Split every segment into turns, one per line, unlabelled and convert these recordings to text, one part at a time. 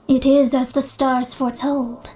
It is as the stars foretold.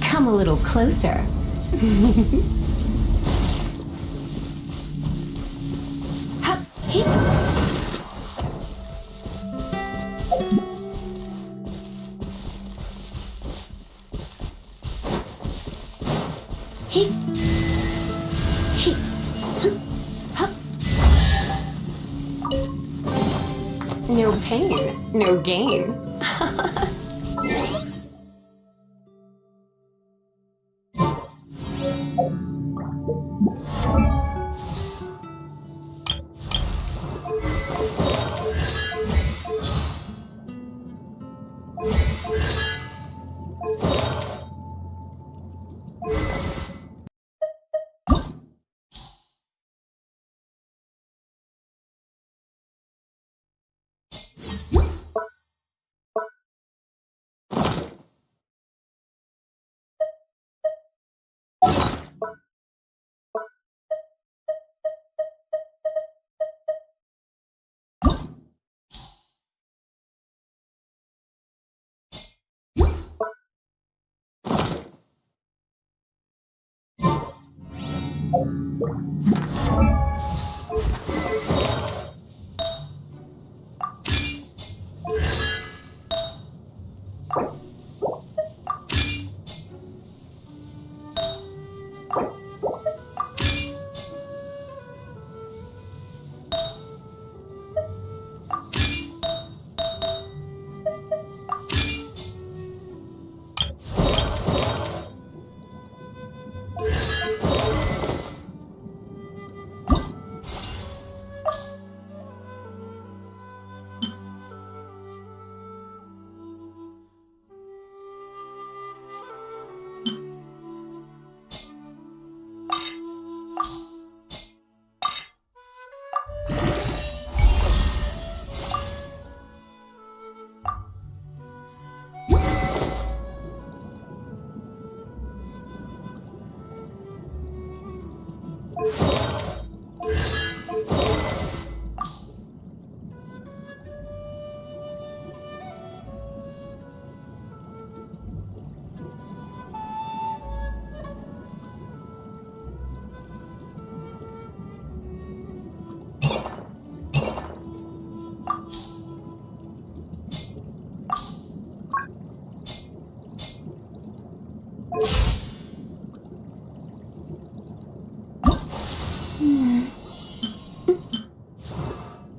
Come a little closer. No pain, no gain.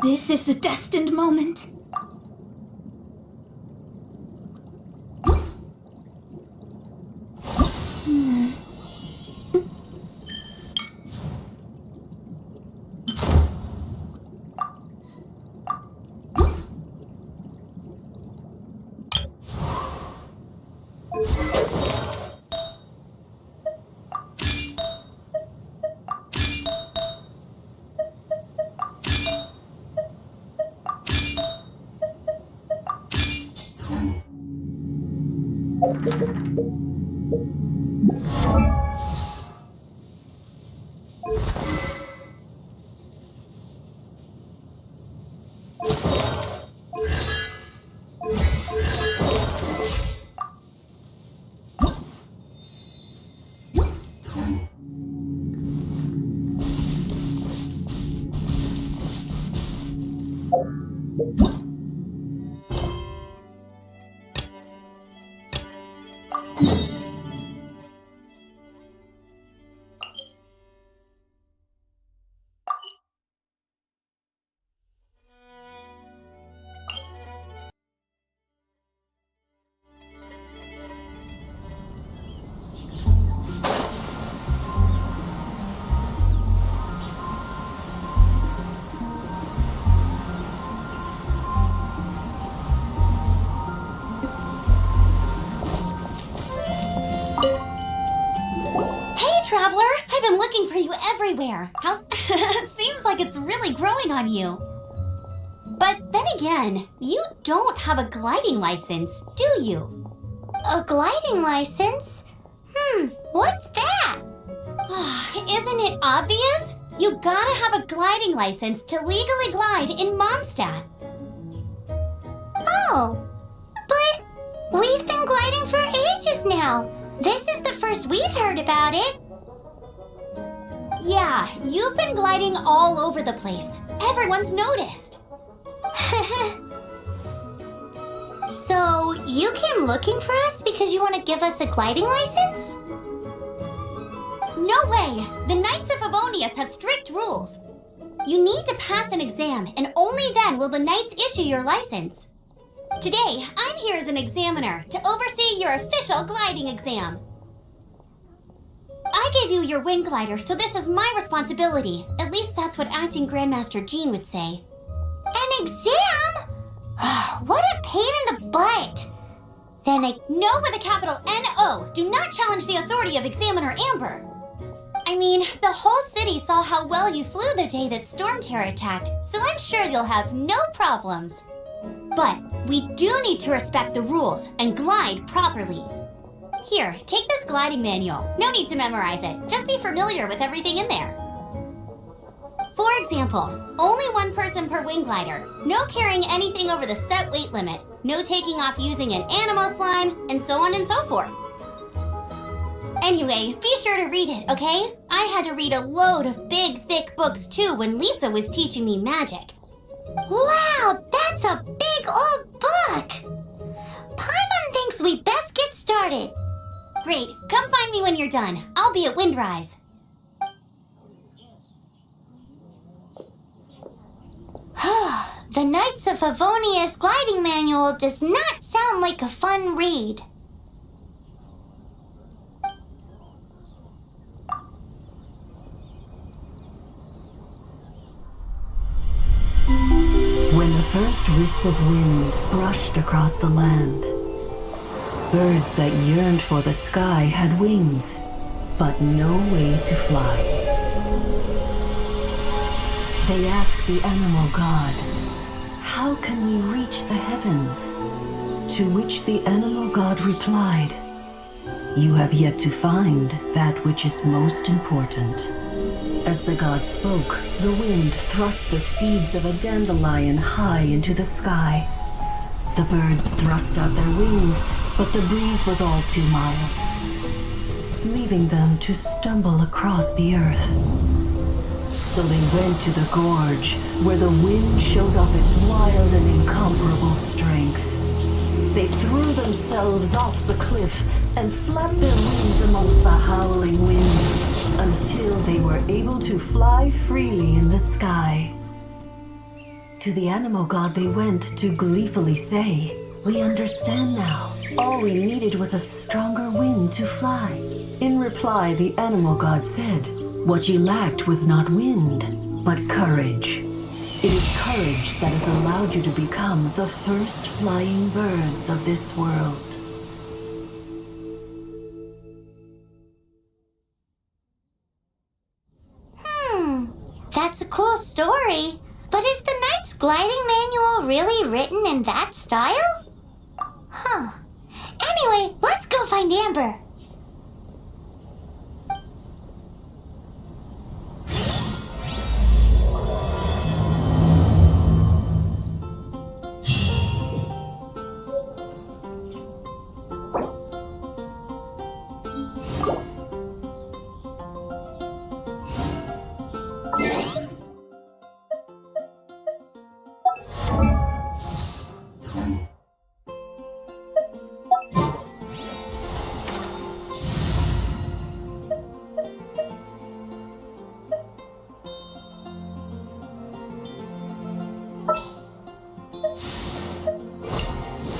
This is the destined moment.
Traveler, I've been looking for you everywhere. Seems like it's really growing on you. But then again, you don't have a gliding license, do you?
A gliding license? What's that?
Isn't it obvious? You gotta have a gliding license to legally glide in Mondstadt.
Oh, but we've been gliding for ages now. This is the first we've heard about it.
Yeah, you've been gliding all over the place. Everyone's noticed.
So, you came looking for us because you want to give us a gliding license?
No way! The Knights of Favonius have strict rules. You need to pass an exam, and only then will the Knights issue your license. Today, I'm here as an examiner to oversee your official gliding exam. I gave you your wing glider, so this is my responsibility. At least that's what Acting Grandmaster Jean would say.
An exam? What a pain in the butt. Then
No with a capital N-O. Do not challenge the authority of Examiner Amber. I mean, the whole city saw how well you flew the day that Storm Terror attacked, so I'm sure you'll have no problems. But we do need to respect the rules and glide properly. Here, take this gliding manual. No need to memorize it. Just be familiar with everything in there. For example, only one person per wing glider. No carrying anything over the set weight limit. No taking off using an animo slime, and so on and so forth. Anyway, be sure to read it, okay? I had to read a load of big, thick books too when Lisa was teaching me magic.
Wow, that's a big old book! Paimon thinks we best get started.
Great, come find me when you're done. I'll be at Windrise.
The Knights of Favonius gliding manual does not sound like a fun read.
When the first wisp of wind brushed across the land, birds that yearned for the sky had wings, but no way to fly. They asked the animal god, "How can we reach the heavens?" To which the animal god replied, "You have yet to find that which is most important." As the god spoke, the wind thrust the seeds of a dandelion high into the sky. The birds thrust out their wings, but the breeze was all too mild, leaving them to stumble across the earth. So they went to the gorge, where the wind showed off its wild and incomparable strength. They threw themselves off the cliff and flapped their wings amongst the howling winds until they were able to fly freely in the sky. to the animal god they went to gleefully say, "We understand now. All we needed was a stronger wind to fly." In reply, the animal god said, "What you lacked was not wind, but courage. It is courage that has allowed you to become the first flying birds of this world."
That's a cool story. But is the Knight's Gliding Manual really written in that style? Huh. Anyway, let's go find Amber.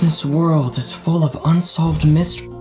This world is full of unsolved mysteries.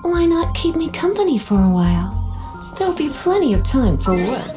Why not keep me company for a while? There'll be plenty of time for work.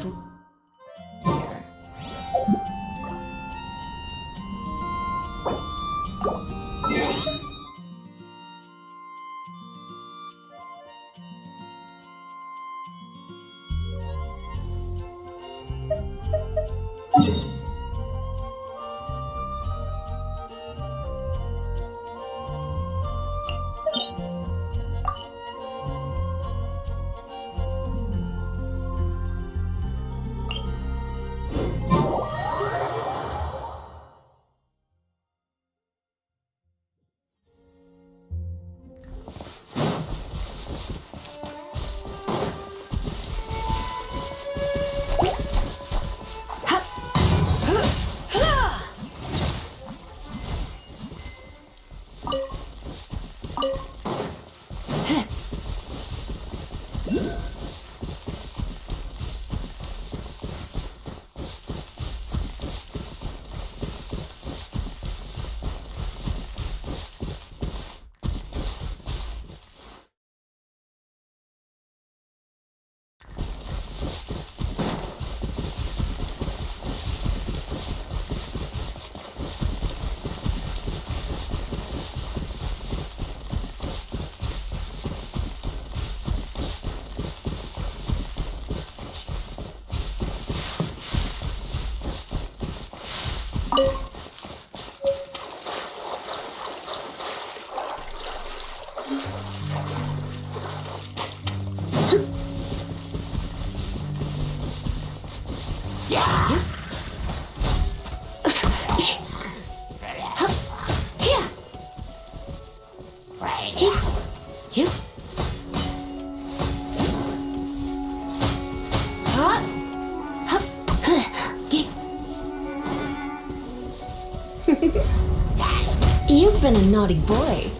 You've been a naughty boy.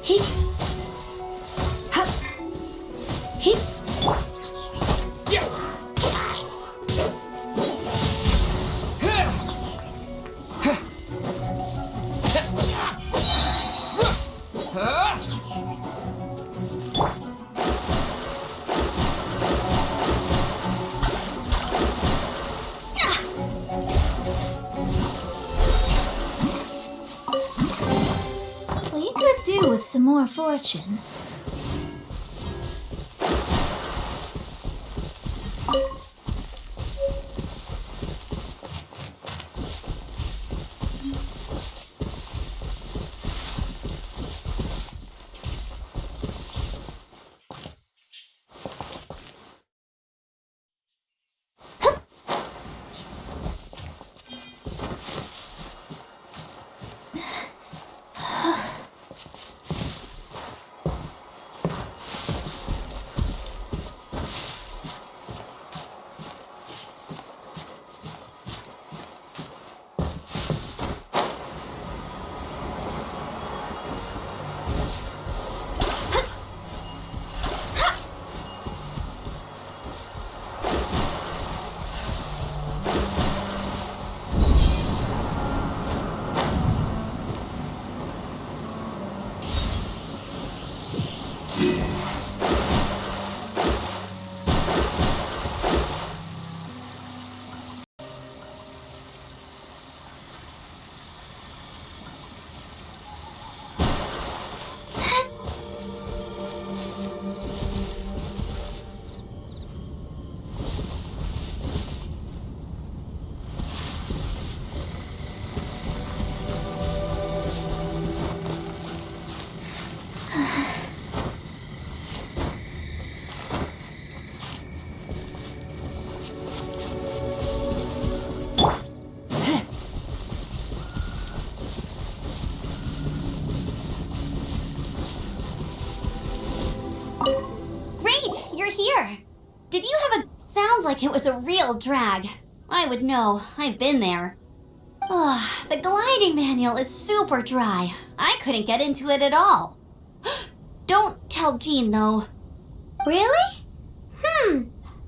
He. Hup. He.
We could do with some more fortune.
You're here. Did you have a... Sounds like it was a real drag. I would know. I've been there. Ugh, the gliding manual is super dry. I couldn't get into it at all. Don't tell Jean, though.
Really?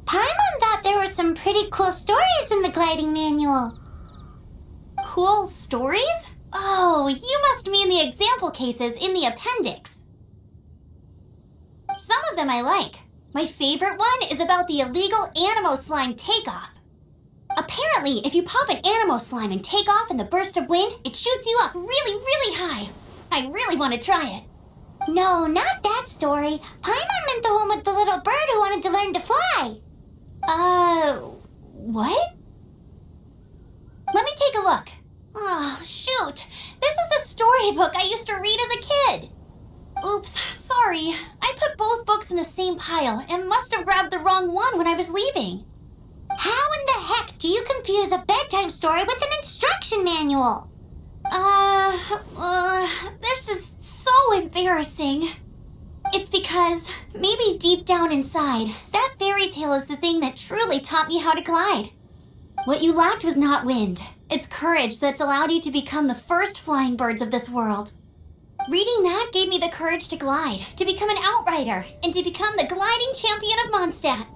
Paimon thought there were some pretty cool stories in the gliding manual.
Cool stories? Oh, you must mean the example cases in the appendix. Some of them I like. My favorite one is about the illegal Animo Slime takeoff. Apparently, if you pop an Animo Slime and take off in the burst of wind, it shoots you up really, really high. I really want to try it.
No, not that story. Paimon meant the one with the little bird who wanted to learn to fly.
What? Let me take a look. Oh, shoot. This is the storybook I used to read as a kid. Oops, sorry. I put both books in the same pile and must have grabbed the wrong one when I was leaving.
How in the heck do you confuse a bedtime story with an instruction manual?
This is so embarrassing. It's because, maybe deep down inside, that fairy tale is the thing that truly taught me how to glide. What you lacked was not wind. It's courage that's allowed you to become the first flying birds of this world. Reading that gave me the courage to glide, to become an outrider, and to become the gliding champion of Mondstadt.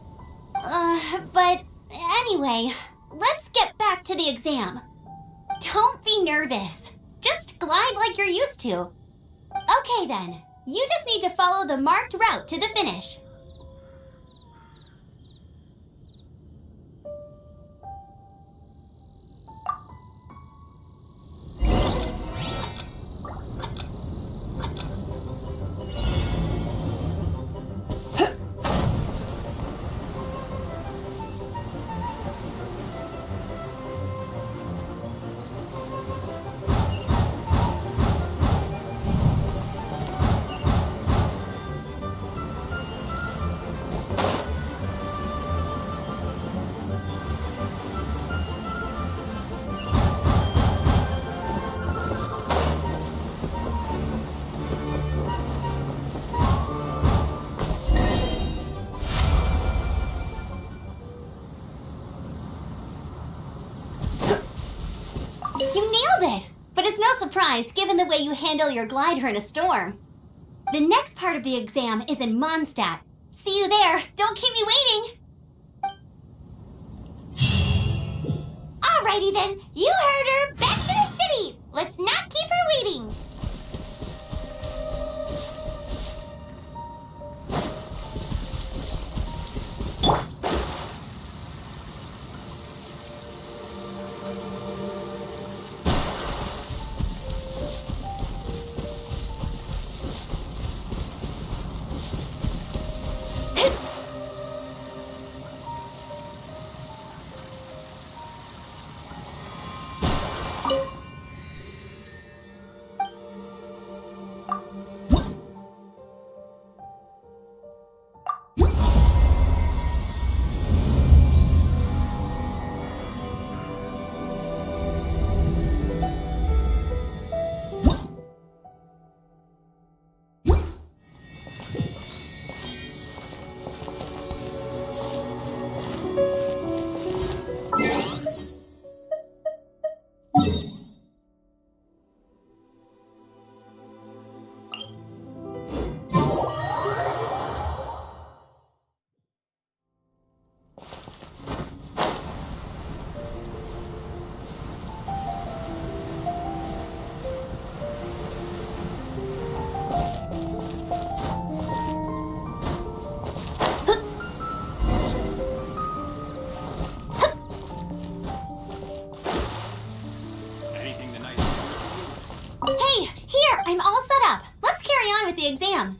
But anyway, let's get back to the exam. Don't be nervous. Just glide like you're used to. Okay then, you just need to follow the marked route to the finish. You nailed it! But it's no surprise given the way you handle your glider in a storm. The next part of the exam is in Mondstadt. See you there. Don't keep me waiting.
Alrighty then, you heard her. Back to the city. Let's not keep her waiting.
Hey, here, I'm all set up. Let's carry on with the exam.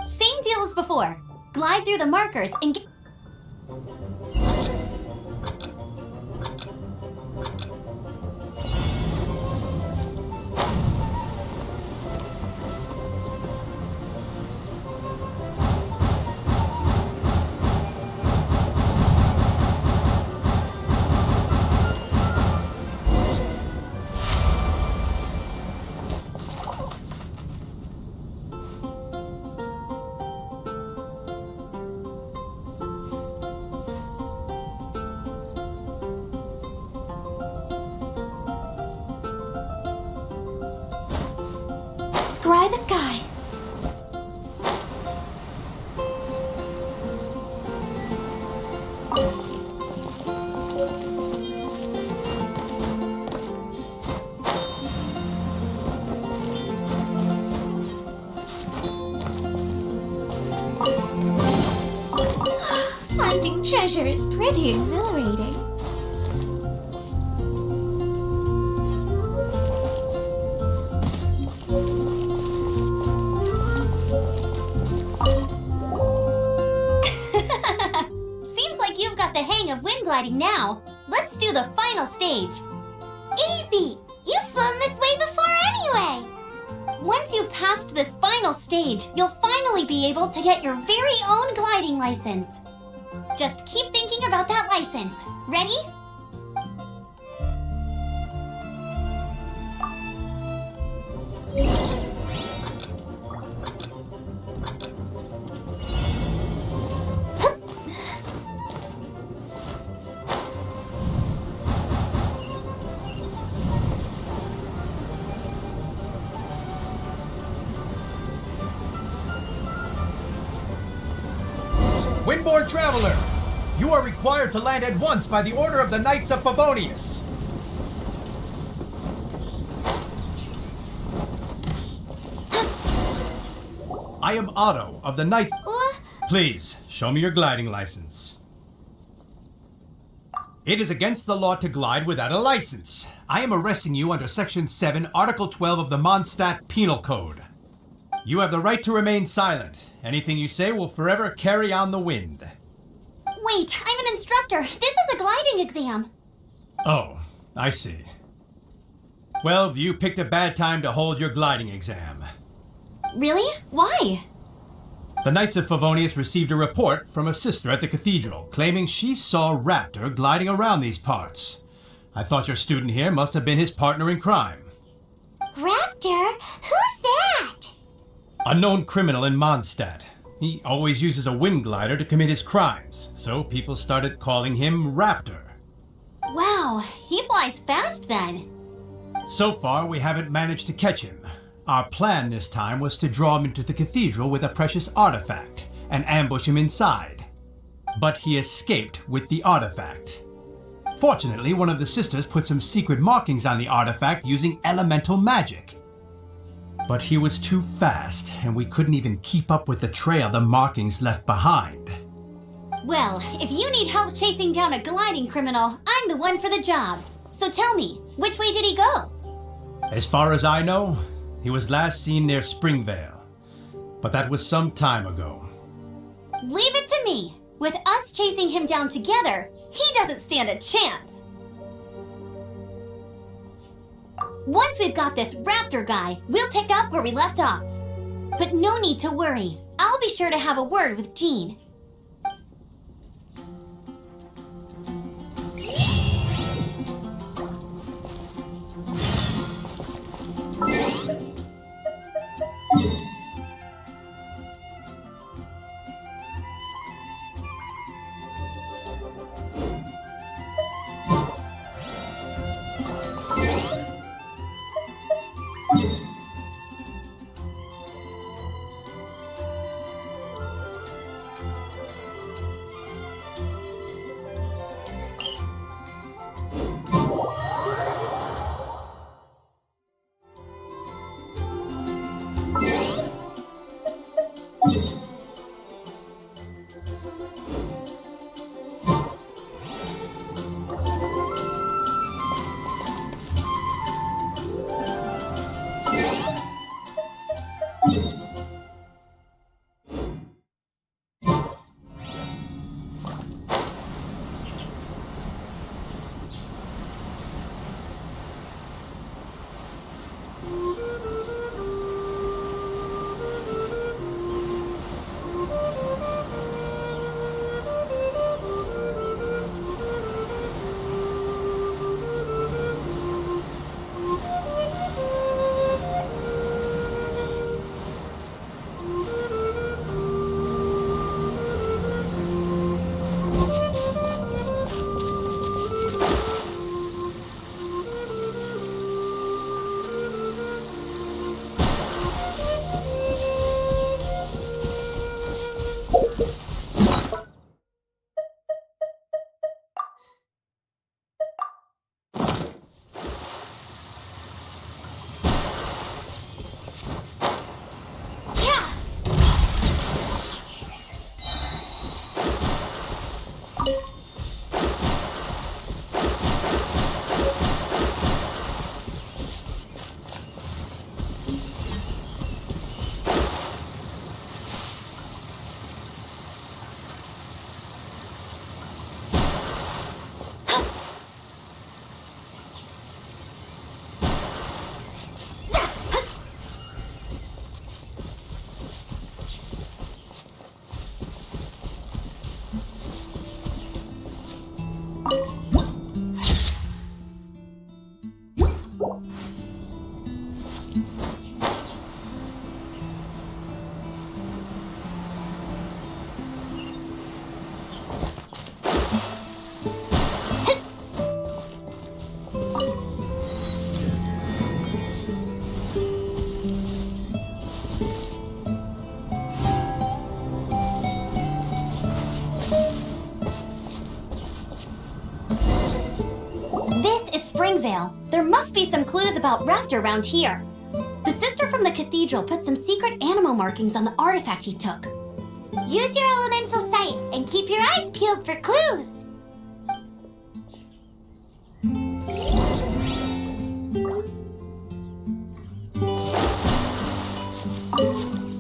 Same deal as before. Glide through the markers and get...
Scry the sky. Finding treasure is pretty exhilarating.
Seems like you've got the hang of wind gliding now. Let's do the final stage.
Easy. You've flown this way before anyway.
Once you've passed this final stage, you'll finally be able to get your very own gliding license. Just keep thinking about that license. Ready?
Windborne Traveler, you are required to land at once by the order of the Knights of Favonius. I am Otto of the Knights. Please, show me your gliding license. It is against the law to glide without a license. I am arresting you under Section 7, Article 12 of the Mondstadt Penal Code. You have the right to remain silent. Anything you say will forever carry on the wind.
Wait, I'm an instructor. This is a gliding exam.
Oh, I see. Well, you picked a bad time to hold your gliding exam.
Really? Why?
The Knights of Favonius received a report from a sister at the cathedral claiming she saw Raptor gliding around these parts. I thought your student here must have been his partner in crime.
Raptor? Who's that?
A known criminal in Mondstadt. He always uses a wind glider to commit his crimes, so people started calling him Raptor.
Wow, he flies fast then.
So far, we haven't managed to catch him. Our plan this time was to draw him into the cathedral with a precious artifact and ambush him inside. But he escaped with the artifact. Fortunately, one of the sisters put some secret markings on the artifact using elemental magic. But he was too fast, and we couldn't even keep up with the trail the markings left behind.
Well, if you need help chasing down a gliding criminal, I'm the one for the job. So tell me, which way did he go?
As far as I know, he was last seen near Springvale. But that was some time ago.
Leave it to me. With us chasing him down together, he doesn't stand a chance. Once we've got this Raptor guy, we'll pick up where we left off. But no need to worry. I'll be sure to have a word with Jean. Springvale. There must be some clues about Raptor around here. The sister from the cathedral put some secret animal markings on the artifact he took.
Use your elemental sight and keep your eyes peeled for clues.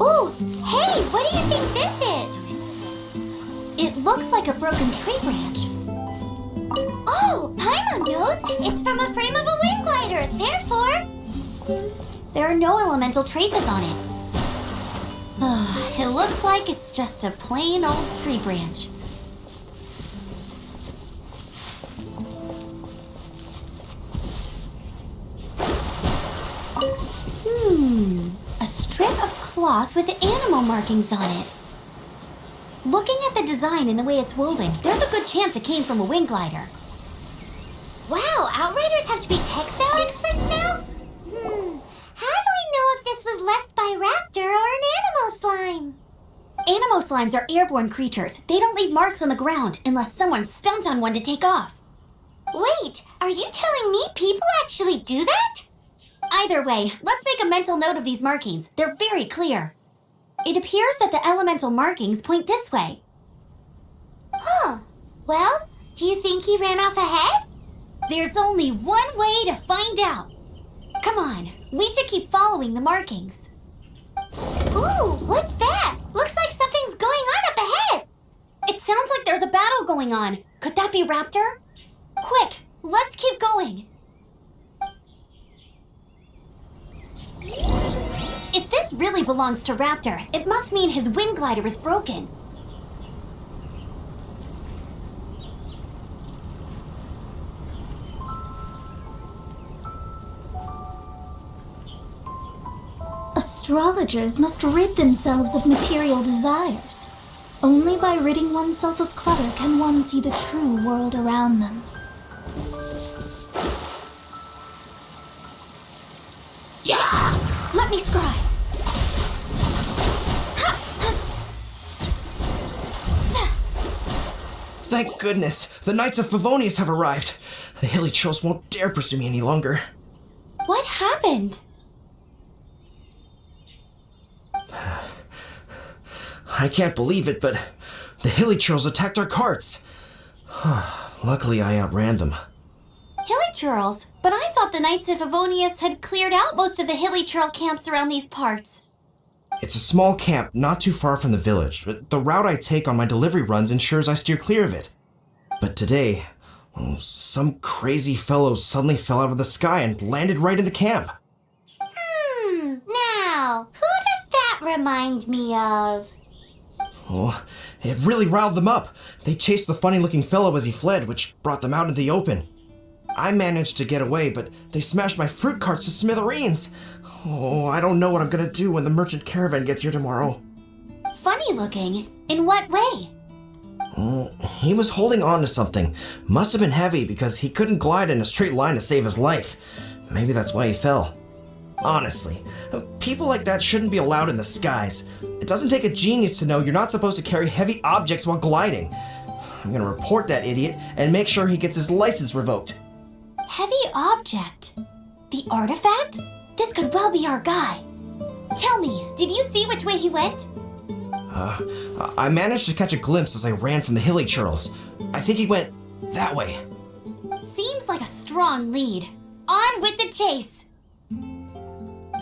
Ooh, hey, what do you think this is?
It looks like a broken tree branch.
Oh, Paimon knows. It's from a frame of a wind glider. Therefore,
There are no elemental traces on it. It looks like it's just a plain old tree branch. A strip of cloth with animal markings on it. Looking at the design and the way it's woven, there's a good chance it came from a wind glider.
wow, Outriders have to be textile experts now? How do we know if this was left by Raptor or an animal slime?
Animo slimes are airborne creatures. They don't leave marks on the ground unless someone stomped on one to take off.
Wait, are you telling me people actually do that?
Either way, let's make a mental note of these markings. They're very clear. It appears that the elemental markings point this way.
Huh. Well, do you think he ran off ahead?
There's only one way to find out. Come on, we should keep following the markings.
Ooh, what's that? Looks like something's going on up ahead.
It sounds like there's a battle going on. Could that be Raptor? Quick, let's keep going. If this really belongs to Raptor, it must mean his wind glider is broken.
Astrologers must rid themselves of material desires. Only by ridding oneself of clutter can one see the true world around them.
Let me scry.
Thank goodness, the Knights of Favonius have arrived. The hilly churls won't dare pursue me any longer.
What happened?
I can't believe it, but the hilly churls attacked our carts. Luckily, I outran them.
Hilly churls? But I thought the Knights of Favonius had cleared out most of the hilly churl camps around these parts.
It's a small camp not too far from the village. The route I take on my delivery runs ensures I steer clear of it. But today, some crazy fellow suddenly fell out of the sky and landed right in the camp.
Now, who does that remind me of?
Oh, it really riled them up. They chased the funny-looking fellow as he fled, which brought them out into the open. I managed to get away, but they smashed my fruit carts to smithereens. Oh, I don't know what I'm gonna do when the merchant caravan gets here tomorrow.
Funny looking? In what way?
He was holding on to something. Must have been heavy because he couldn't glide in a straight line to save his life. Maybe that's why he fell. Honestly, people like that shouldn't be allowed in the skies. It doesn't take a genius to know you're not supposed to carry heavy objects while gliding. I'm gonna report that idiot and make sure he gets his license revoked.
Heavy object? The artifact? This could well be our guy. Tell me, did you see which way he went?
I managed to catch a glimpse as I ran from the hilly churls. I think he went that way.
Seems like a strong lead. On with the chase!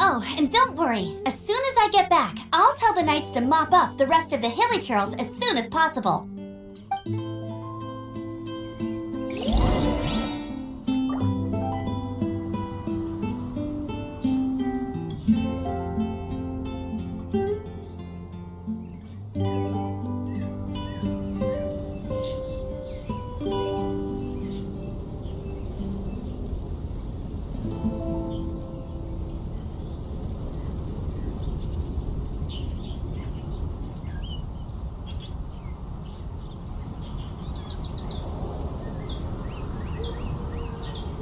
Oh, and don't worry. As soon as I get back, I'll tell the knights to mop up the rest of the hilly churls as soon as possible.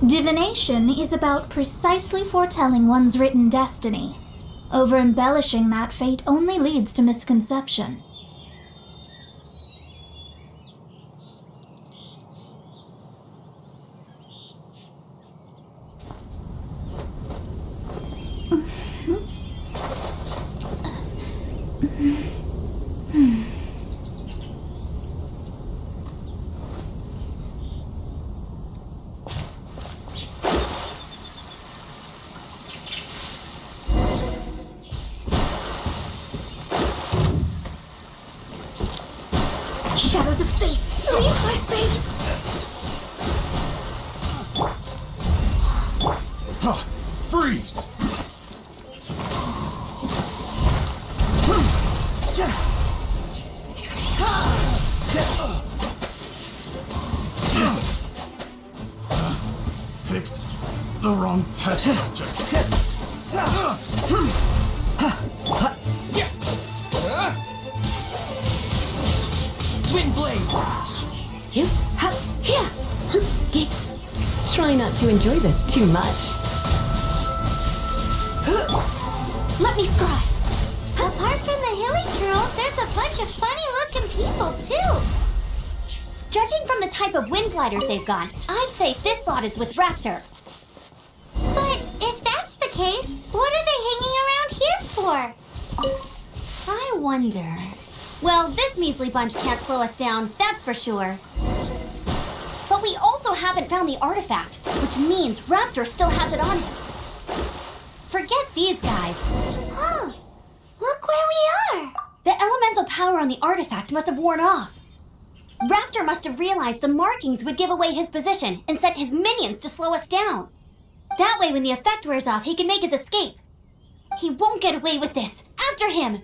Divination is about precisely foretelling one's written destiny. Over-embellishing that fate only leads to misconception. Hands of fate, leave my space!
Freeze! Picked the wrong test subject.
Wind blade!
Try not to enjoy this too much.
Let me scry!
Apart from the hilly trolls, there's a bunch of funny-looking people, too.
Judging from the type of wind gliders they've got, I'd say this lot is with Raptor.
But if that's the case, what are they hanging around here for?
I wonder. Well, this measly bunch can't slow us down, that's for sure. But we also haven't found the artifact, which means Raptor still has it on him. Forget these guys.
Huh. Look where we are.
The elemental power on the artifact must have worn off. Raptor must have realized the markings would give away his position and sent his minions to slow us down. That way, when the effect wears off, he can make his escape. He won't get away with this. After him!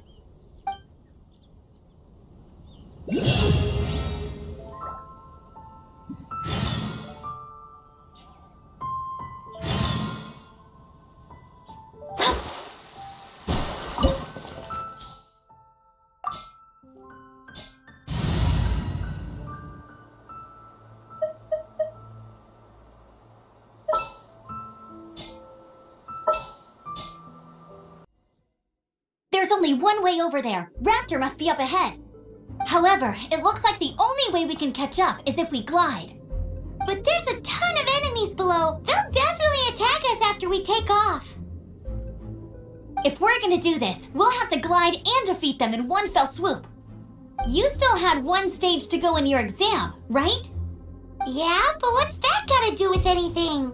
There's only one way over there. Raptor must be up ahead. However, it looks like the only way we can catch up is if we glide.
But there's a ton of enemies below. They'll definitely attack us after we take off.
If we're gonna do this, we'll have to glide and defeat them in one fell swoop. You still had one stage to go in your exam, right?
Yeah, but what's that got to do with anything?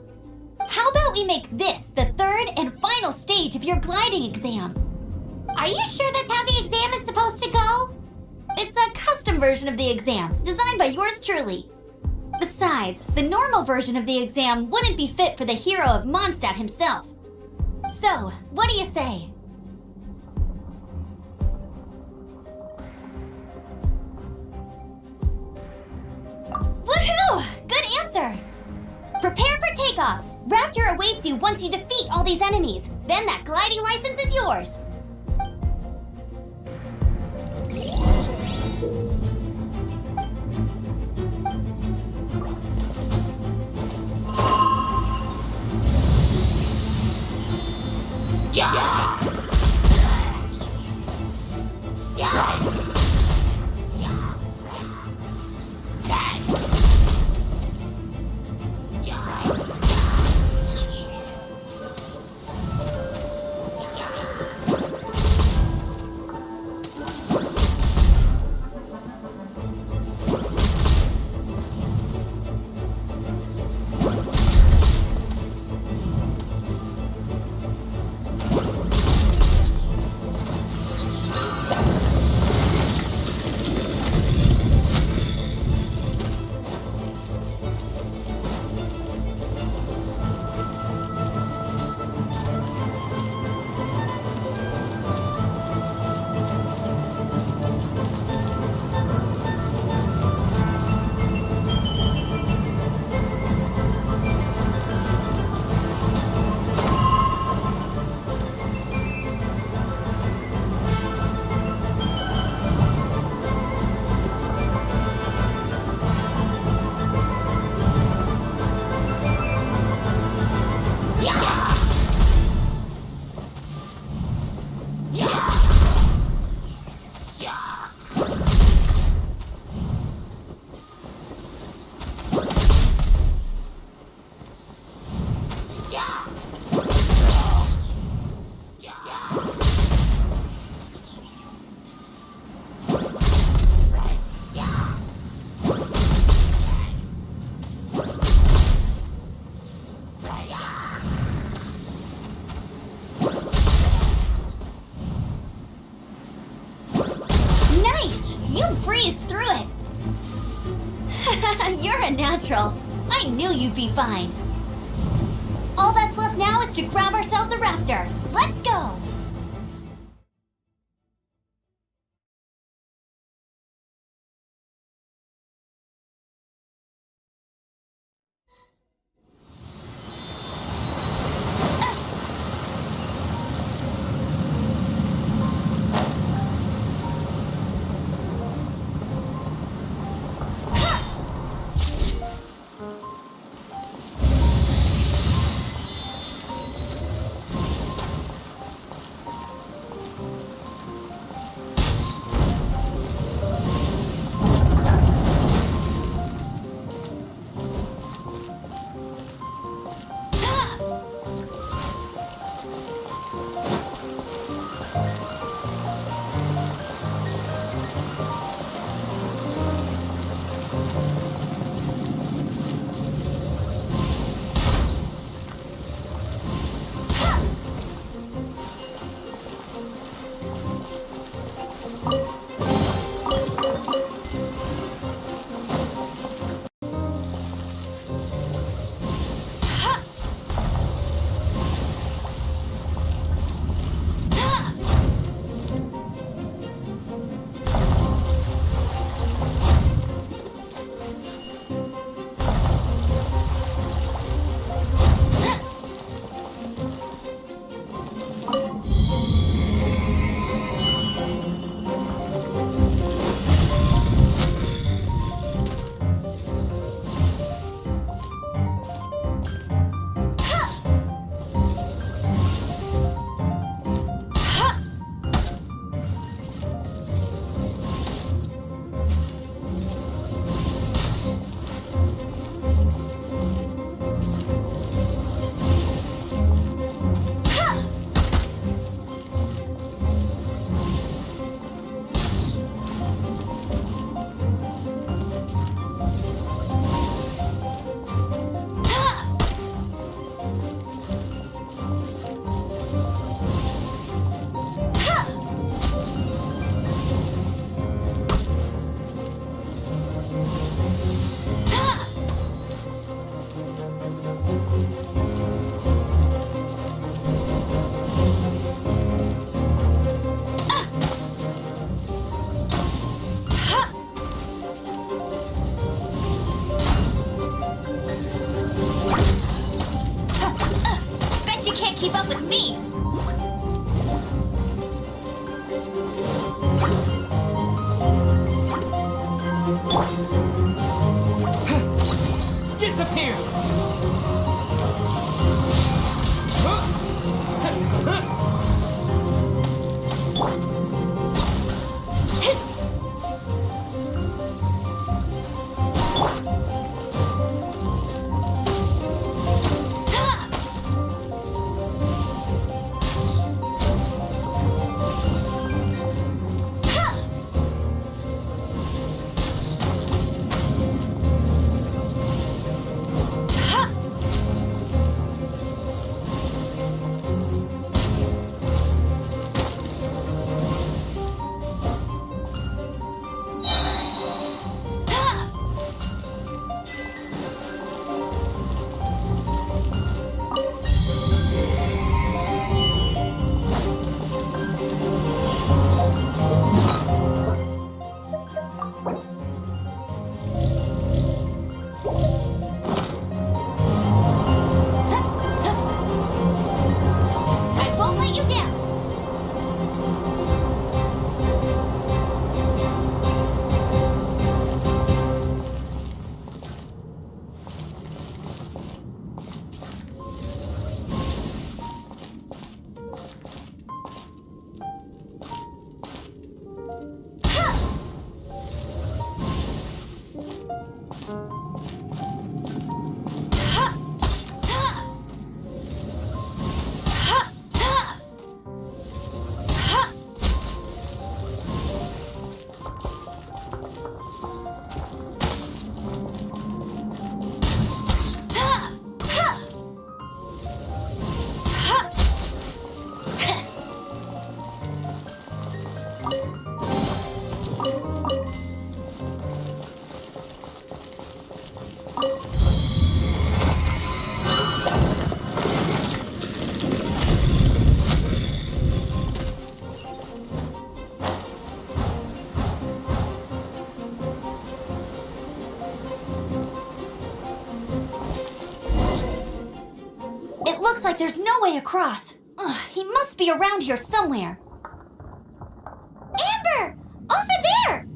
How about we make this the third and final stage of your gliding exam?
Are you sure that's how the exam is supposed to go?
It's a custom version of the exam, designed by yours truly. Besides, the normal version of the exam wouldn't be fit for the hero of Mondstadt himself. So, what do you say? Woohoo! Good answer! Prepare for takeoff! Raptor awaits you once you defeat all these enemies. Then that gliding license is yours. You're a natural. I knew you'd be fine. All that's left now is to grab ourselves a raptor. Let's go! Keep up with me!
Disappear!
looks like there's no way across. Ugh, he must be around here somewhere.
Amber! Over there!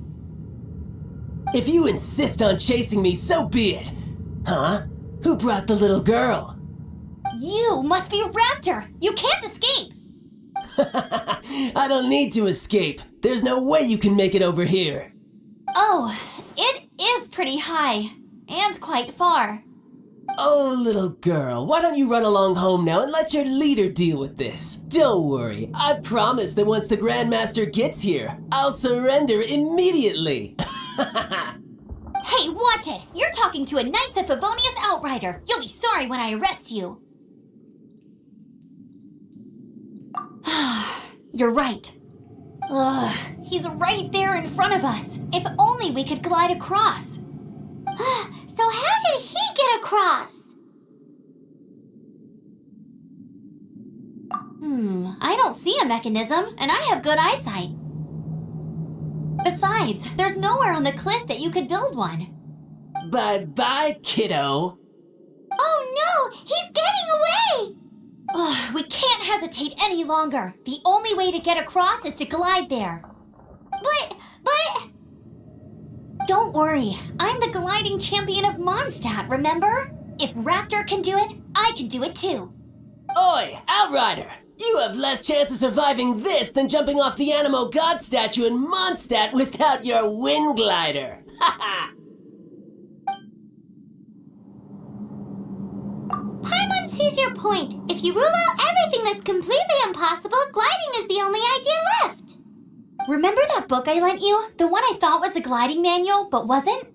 If you insist on chasing me, so be it. Huh? Who brought the little girl?
You must be Raptor. You can't escape.
I don't need to escape. There's no way you can make it over here.
Oh, it is pretty high. And quite far.
Oh, little girl, why don't you run along home now and let your leader deal with this? Don't worry, I promise that once the Grandmaster gets here, I'll surrender immediately.
Hey, watch it! You're talking to a Knights of Favonius outrider. You'll be sorry when I arrest you. You're right. Ugh, he's right there in front of us. If only we could glide across.
So how did he get across?
I don't see a mechanism, and I have good eyesight. Besides, there's nowhere on the cliff that you could build one.
Bye-bye, kiddo.
Oh no, he's getting away!
Ugh, we can't hesitate any longer. The only way to get across is to glide there.
But...
Don't worry, I'm the gliding champion of Mondstadt, remember? If Raptor can do it, I can do it too.
Oi, Outrider! You have less chance of surviving this than jumping off the Animo God statue in Mondstadt without your wind glider! Ha
Paimon sees your point. If you rule out everything that's completely impossible, gliding is the only idea left.
Remember that book I lent you? The one I thought was the gliding manual, but wasn't?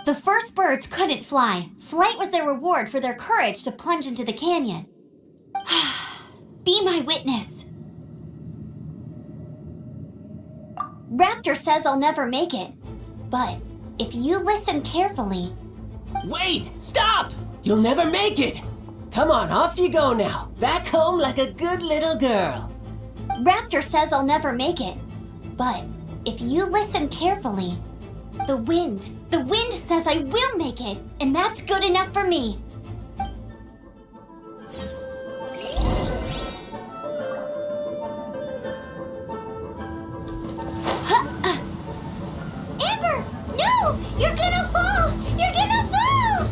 The first birds couldn't fly. Flight was their reward for their courage to plunge into the canyon. Be my witness. Raptor says I'll never make it. But if you listen carefully...
Wait! Stop! You'll never make it! Come on, off you go now. Back home like a good little girl.
Raptor says I'll never make it. But if you listen carefully, the wind says I will make it, and that's good enough for me.
Amber, no! You're gonna fall! You're gonna fall!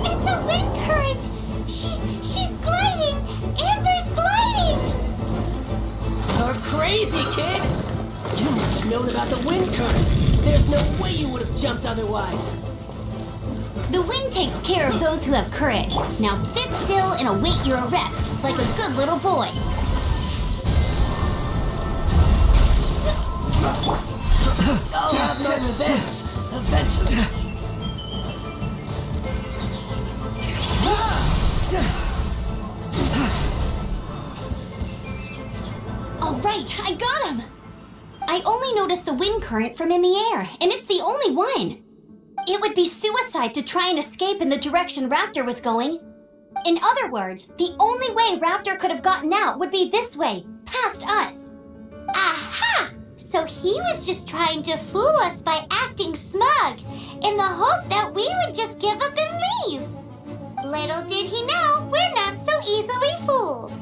It's a wind current! She's gliding! Amber's gliding!
You're crazy, kid! You must have known about the wind current. There's no way you would have jumped otherwise.
The wind takes care of those who have courage. Now sit still and await your arrest, like a good little boy.
I'll have my revenge, eventually.
All right, I got him! I only noticed the wind current from in the air, and it's the only one. It would be suicide to try and escape in the direction Raptor was going. In other words, the only way Raptor could have gotten out would be this way, past us.
Aha! So he was just trying to fool us by acting smug, in the hope that we would just give up and leave. Little did he know, we're not so easily fooled.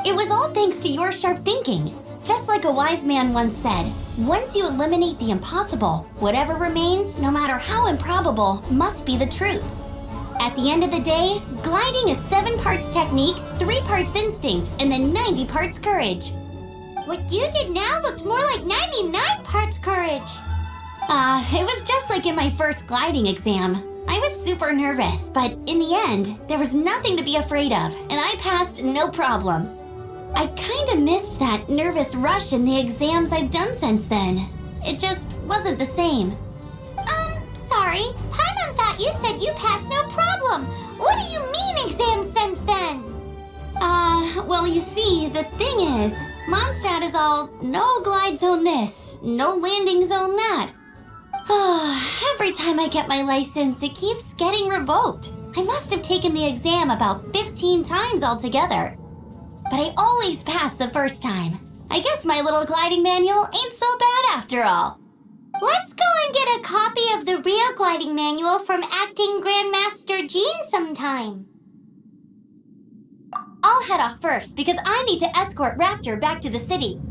It was all thanks to your sharp thinking. Just like a wise man once said, once you eliminate the impossible, whatever remains, no matter how improbable, must be the truth. At the end of the day, gliding is 7 parts technique, 3 parts instinct, and then 90 parts courage.
What you did now looked more like 99 parts courage.
It was just like in my first gliding exam. I was super nervous, but in the end, there was nothing to be afraid of, and I passed no problem. I kinda missed that nervous rush in the exams I've done since then. It just wasn't the same.
Sorry. Paimon thought you said you passed no problem. What do you mean exams since then?
Well, you see, the thing is, Mondstadt is all no glide zone this, no landing zone that. Every time I get my license, it keeps getting revoked. I must have taken the exam about 15 times altogether. But I always pass the first time. I guess my little gliding manual ain't so bad after all.
Let's go and get a copy of the real gliding manual from acting Grandmaster Jean sometime.
I'll head off first because I need to escort Raptor back to the city.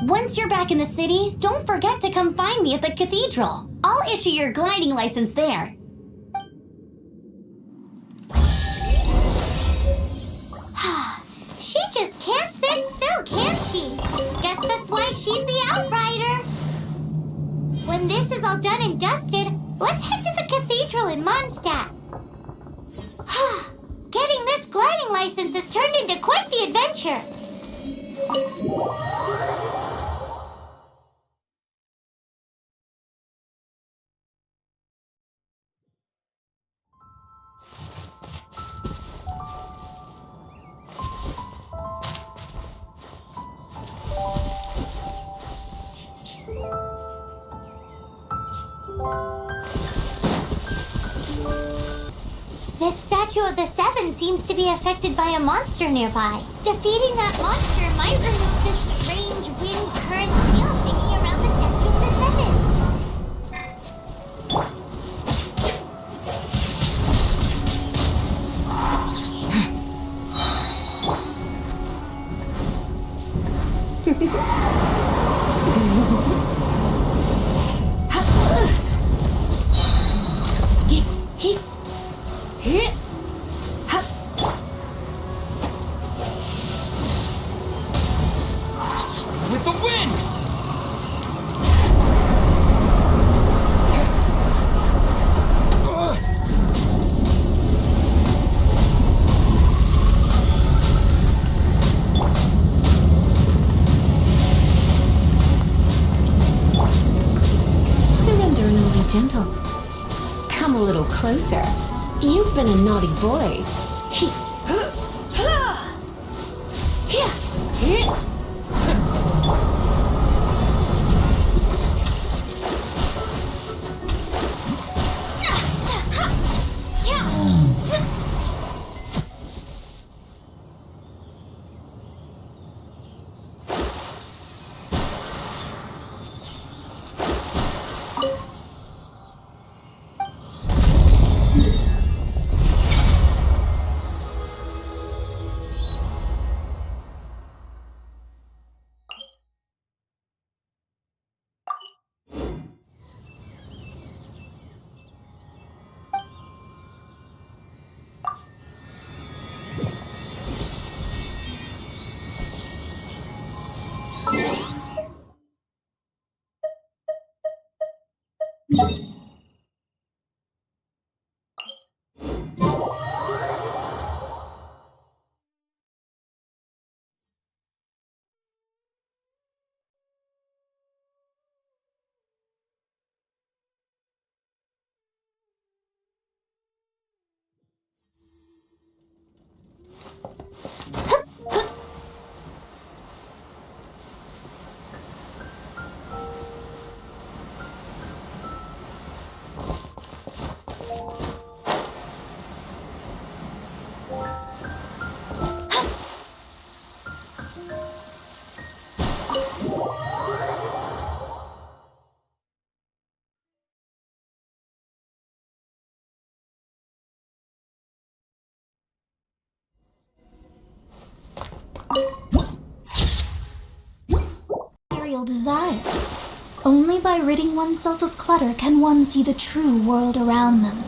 Once you're back in the city, don't forget to come find me at the cathedral. I'll issue your gliding license there.
She just can't sit still, can she? Guess that's why she's the Outrider. When this is all done and dusted, let's head to the cathedral in Mondstadt. Getting this gliding license has turned into quite the adventure. This statue of the Seven seems to be affected by a monster nearby. Defeating that monster might remove this strange wind current seal thingy around the statue of the Seven.
With the wind!
Surrender and I'll be gentle. Come a little closer. You've been a naughty boy.
Material desires. Only by ridding oneself of clutter can one see the true world around them.